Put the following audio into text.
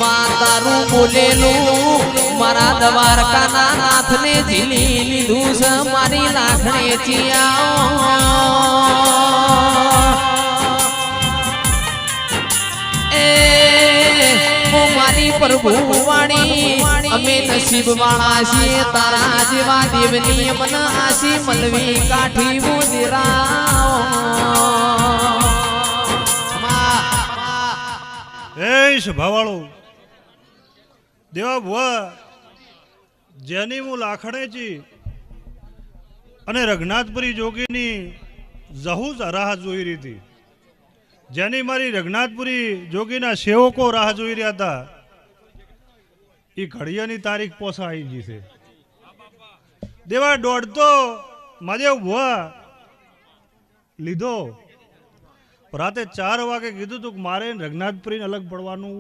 તારું બોલેલું મારા દ્વારકાના નાથને ઝીલી લીધું છે મારી લાખણે ચિયા મારી પ્રભુ વાણી અમે નસીબ વાળા છીએ તારા જેવા દેવની મન આશી મલવી કાઠી એ સભાવાળો દેવા ભુવા જેની હું લાખણેજી અને રઘનાથપુરી જોગીની જહુ રાહ જોઈ રહી હતી, જેની મારી રઘનાથપુરી જોગીના સેવકો રાહ જોઈ રહ્યા હતા, એ ઘડિયાની તારીખ પોસા આવી ગઈ છે. દેવા દોડતો મહાદેવ ભુવા લીધો. રાતે 4 વાગે કીધું તું કે મારે રઘનાથપુરીને અલગ પડવાનું